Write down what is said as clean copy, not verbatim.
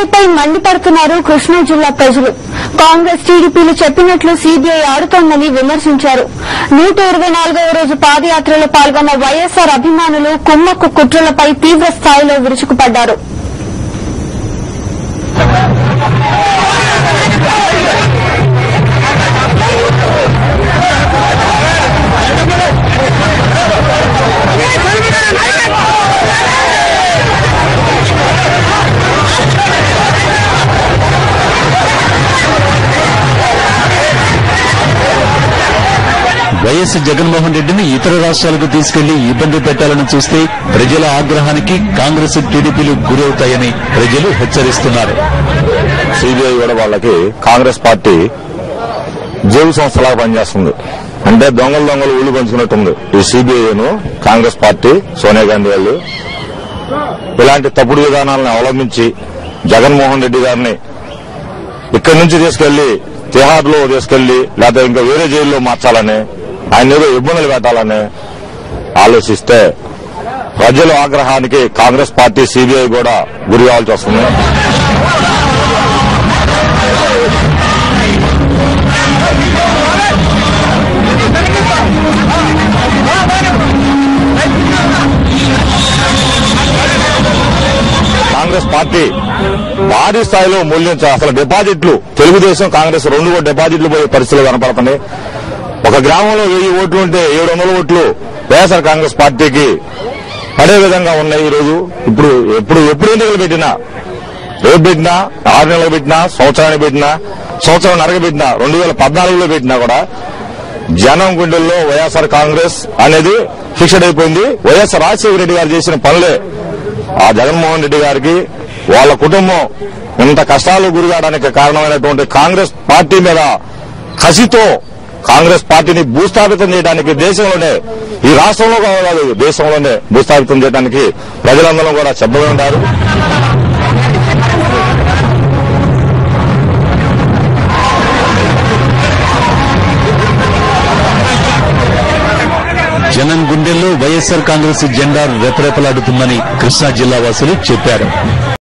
సీబీఐపై మండిపడుతున్నారు కృష్ణా జిల్లా ప్రజలు. కాంగ్రెస్ టీడీపీలు చెప్పినట్లు సీబీఐ ఆడుతోందని విమర్శించారు. 124వ రోజు పాదయాత్రలో పాల్గొన్న వైఎస్సార్ అభిమానులు కుమ్మక్కు కుట్రలపై తీవ్ర స్థాయిలో విరుచుకుపడ్డారు. వైఎస్ జగన్మోహన్ రెడ్డిని ఇతర రాష్ట్రాలకు తీసుకెళ్లి ఇబ్బంది పెట్టాలని చూస్తే ప్రజల ఆగ్రహానికి కాంగ్రెస్ టీడీపీలు గురవుతాయని ప్రజలు హెచ్చరిస్తున్నారు. సిబిఐ కూడా వాళ్ళకి కాంగ్రెస్ పార్టీ జేబు సంస్థలాగా పనిచేస్తుంది. అంటే దొంగలు ఊళ్ళు పంచుకున్నట్టుంది. ఈ సిబిఐను కాంగ్రెస్ పార్టీ సోనియా గాంధీ వాళ్ళు ఇలాంటి తప్పుడు విధానాలను అవలంబించి జగన్మోహన్ రెడ్డి గారిని ఇక్కడి నుంచి తీసుకెళ్లి తిహార్లో తీసుకెళ్లి లేదా ఇంకా వేరే జైల్లో మార్చాలని, ఆయన ఏదో ఇబ్బందులు పెట్టాలని ఆలోచిస్తే ప్రజల ఆగ్రహానికి కాంగ్రెస్ పార్టీ సిబిఐ కూడా గురి కావాల్సి వస్తుంది. కాంగ్రెస్ పార్టీ భారీ స్థాయిలో అసలు డిపాజిట్లు తెలుగుదేశం కాంగ్రెస్ రెండు కూడా డిపాజిట్లు పోయే పరిస్థితులు కనపడుతున్నాయి. ఒక గ్రామంలో 1000 ఓట్లు ఉంటే 700 ఓట్లు వైఎస్ఆర్ కాంగ్రెస్ పార్టీకి పడే విధంగా ఉన్నాయి. ఈ రోజు ఎప్పుడు ఎన్నికలు పెట్టినా, రేపు పెట్టినా, 6 నెలలు పెట్టినా, సంవత్సరానికి పెట్టినా, సంవత్సరం పెట్టినా, 2014లో పెట్టినా కూడా జనం గుండెల్లో వైఎస్ఆర్ కాంగ్రెస్ అనేది ఫిక్స్డ్ అయిపోయింది. వైఎస్ రాజశేఖర రెడ్డి గారు చేసిన పనులే ఆ జగన్మోహన్ రెడ్డి గారికి వాళ్ళ కుటుంబం ఇంత కష్టాలు గురికావడానికి కారణమైనటువంటి కాంగ్రెస్ పార్టీ మీద కసితో కాంగ్రెస్ పార్టీని భూస్థాపితం చేయడానికి దేశంలోనే, ఈ రాష్ట్రంలో కాదు దేశంలోనే భూస్థాపితం చేయడానికి ప్రజలందరూ కూడా సిద్ధంగా ఉన్నారు. జనం గుండెల్లో వైఎస్సార్ కాంగ్రెస్ జెండా రెపరెపలాడుతుందని కృష్ణా జిల్లా వాసులు చెప్పారు.